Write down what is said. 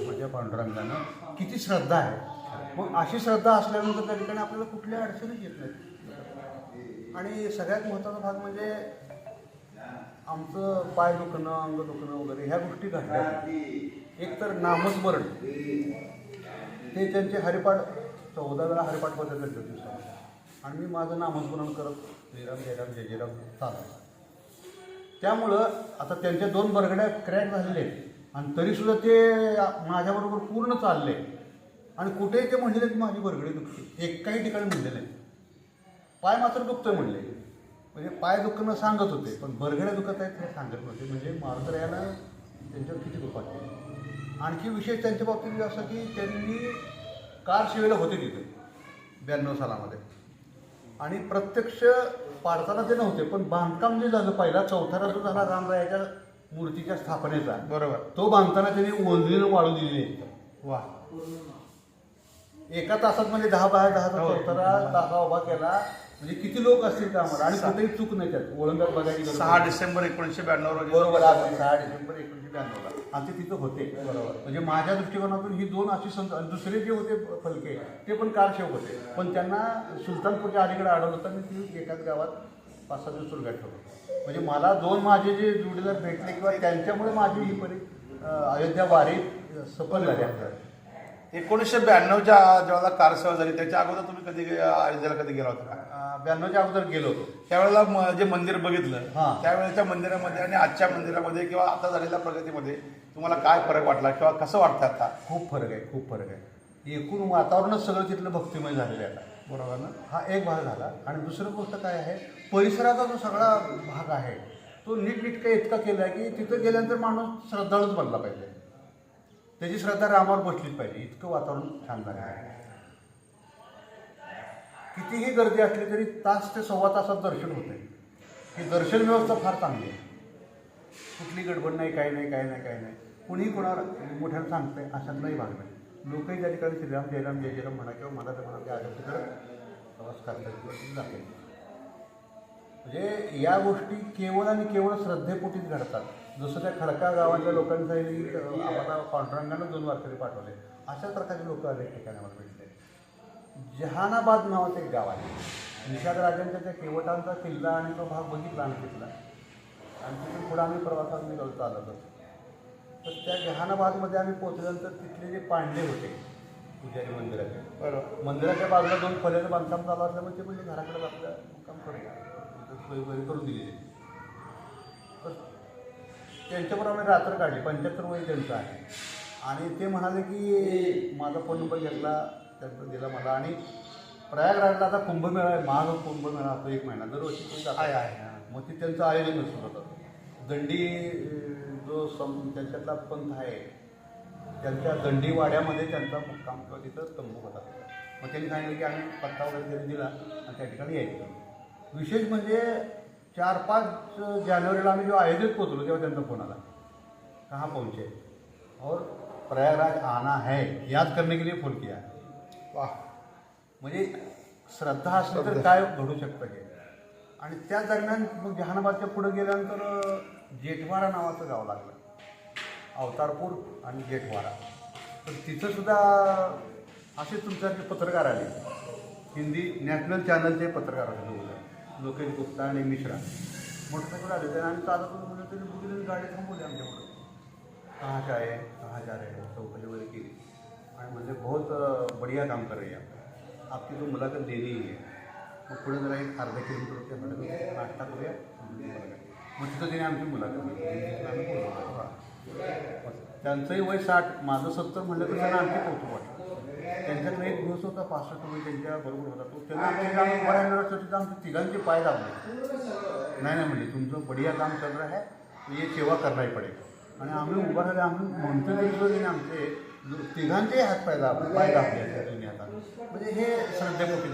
माझ्या पांडुरंगानं किती श्रद्धा आहे. मग अशी श्रद्धा असल्यानंतर त्या ठिकाणी आपल्याला कुठल्या अडचणीच येत नाहीत. आणि सगळ्यात महत्त्वाचा भाग म्हणजे आमचं पाय दुखणं, अंग दुखणं वगैरे ह्या गोष्टी घडल्या. एक तर नामस्मरण, ते त्यांचे हरिपाठ 14 वेळा हरिपाठ बदल करतो दिवसामध्ये, आणि मी माझं नामस्मरण करत श्रीराम जयराम जय जयराम चालू. त्यामुळं आता त्यांच्या 2 बरगड्या क्रॅक झालेले आहेत, आणि तरीसुद्धा ते माझ्याबरोबर पूर्ण चालले. आणि कुठेही ते म्हणले की माझी बरगडी दुखते, एकाही ठिकाणी म्हणले नाही. पाय मात्र दुखतोय म्हणले, म्हणजे पाय दुखणं सांगत होते, पण बरगड्या दुखत आहेत हे सांगत नव्हते. म्हणजे मारुतरायानं त्यांच्यावर किती कृपा केली. आणखी विशेष त्यांच्या बाबतीत असं की त्यांनी कार सेवेला होते तिथे 92 सालामध्ये, आणि प्रत्यक्ष पाडताना ते नव्हते, पण बांधकाम जे झालं पहिला 4था जो झाला रामरायाच्या मूर्तीच्या स्थापनेचा, बरोबर, तो बांधताना त्यांनी ओंजळीनं वाळू दिलेली आहे. वा, एका तासात म्हणजे 10 बाय 10चा 4था ताफा उभा केला. म्हणजे किती लोक असतील का आम्हाला, आणि कुठेही चूक नाही त्यात. ओळंगात बघायची 6 डिसेंबर 1992 रोजी, बरोबर, 6 डिसेंबर 1992ला आणि ते तिथं होते. बरोबर, म्हणजे माझ्या दृष्टिकोनातून ही 2 अशी दुसरे जे होते फलके ते पण कारसेवक होते, पण त्यांना सुलतानपूरच्या अलीकडे अडवलं होतं आणि ती एकाच गावात 5-6 दिवस सुरू ठेवलं. म्हणजे मला 2 माझे जे जोडीदार भेटले किंवा त्यांच्यामुळे माझी ही अयोध्या वारी सफल झाली. आपल्याला 1992च्या जेव्हा कार सेवा झाली त्याच्या अगोदर तुम्ही कधी अयोध्येला कधी गेला होता का? 92च्या अगोदर गेलो होतो. त्यावेळेला जे मंदिर बघितलं, हां, त्यावेळेच्या मंदिरामध्ये आणि आजच्या मंदिरामध्ये किंवा आता झालेल्या प्रगतीमध्ये तुम्हाला काय फरक वाटला किंवा कसं वाटतं आता? खूप फरक आहे, खूप फरक आहे. एकूण वातावरणच सगळं तिथलं भक्तिमय झालेलं आहे आता. बरोबर ना, हा एक भाग झाला. आणि दुसरं गोष्ट काय आहे, परिसराचा जो सगळा भाग आहे तो नीटनेटका इतका केला आहे की तिथं गेल्यानंतर माणूस श्रद्धाळूच बनला पाहिजे, त्याची श्रद्धा रामावर बसलीच पाहिजे, इतकं वातावरण छान झालं आहे. कितीही गर्दी असली तरी तास ते 1.25 तासात दर्शन होते. ही दर्शन व्यवस्था फार चांगली आहे, कुठली गडबड नाही, काही नाही, काही नाही, काही नाही. कुणीही कोणाला मोठ्यानं सांगतंय अशातलाही भाग नाही. लोकही त्या ठिकाणी श्रीराम जयराम जय जयराम म्हणा किंवा मला ते म्हणा ते आलं तिकडं प्रवास करतात किंवा जाते. म्हणजे या गोष्टी केवळ आणि केवळ श्रद्धेपोटीच घडतात. जसं त्या खडका गावाच्या लोकांचाही आम्हाला पांडुरंगानं 2 वारकरी पाठवले, अशाच प्रकारचे लोक अनेक ठिकाणी आम्हाला भेटले. जहानाबाद नावाचं एक गाव आहे. निषाद राजांच्या त्या केवटांचा किल्ला आणि तो भाग बघितला आम्ही तिथला, आणि तिथून पुढे आम्ही प्रवासात निघालो चालत. तर त्या जहानाबादमध्ये आम्ही पोचल्यानंतर तिथले जे पांडे होते पुजारी मंदिराचे, बरोबर, मंदिराच्या बाजूला 2 खोल्याचं बांधकाम चालू असल्यामुळे ते म्हणजे घराकडे आपलं काम करूया, सोय वगैरे करून दिलेली. तर त्यांच्याबरोबर आम्ही रात्र काढली. 75 वय त्यांचं आहे. आणि ते म्हणाले की माझा फोन नंबर घेतला, त्यांचा दिला मला. आणि प्रयागराजला आता कुंभमेळा आहे, महाग कुंभमेळा असतो 1 महिना दरवर्षी ते जात आहे. मग ते त्यांचं आयोजन सुरू होतं. दंडी जो त्यांच्यातला पंथ आहे त्यांच्या दंडीवाड्यामध्ये त्यांचा मुक्काम किंवा तिथं तंबू होता. मग त्यांनी सांगितलं की आम्ही पत्ता वगैरे त्यांनी दिला आणि त्या ठिकाणी यायचं. विशेष म्हणजे 4-5 जानेवारीला आम्ही जेव्हा अयोध्येत पोहोचलो तेव्हा त्यांचा फोन आला, कहाँ पहुँचे और प्रयागराज आना है, याद करने के लिए फोन किया. वाह, म्हणजे श्रद्धा असली तर काय घडू शकतं हे. आणि त्या दरम्यान मग जहानाबादच्या पुढे गेल्यानंतर जेठवारा नावाचं गाव लागलं, अवतारपूर आणि जेठवारा. तर तिथंसुद्धा असे तुमच्यासारखे पत्रकार आले, हिंदी नॅशनल चॅनलचे पत्रकार आले, लोकेश गुप्ता आणि मिश्रा मोटरसायकल आले होते. आणि चालत होतं म्हणजे त्यांनी बुडीने गाडी थांबवली आमच्याकडं. कहाँ से आए, कहाँ जा रहे हैं, चौकशी वगैरे केली. आणि म्हणजे बहुत बढ़िया काम कर रही है आपकी, तो मुलाखत देनी ही आहे. मग पुढे जरा एक अर्धा किलोमीटर ते म्हणत नाश्ता करूया, मग तिथं त्याने आमची मुलाखत घेतली. आम्ही बोलतो. त्यांचंही वय 60, माझं 70 म्हणलं तर त्यांना आणखी कौतुक वाटतं. त्यांच्याकडे एक दिवस होता 65 वय त्यांच्या बरोबर होता, तो त्यांना आमच्या तिघांचे पाय दाबले. नाही म्हणजे तुमचं बढिया काम चल रहा है, ये सेवा करना ही पडेल. आणि आम्ही उभा राहिले, आम्ही म्हणतो तरी आमचे तिघांचे हात पाय दाबले दुनियात. म्हणजे हे श्रद्धेपोटी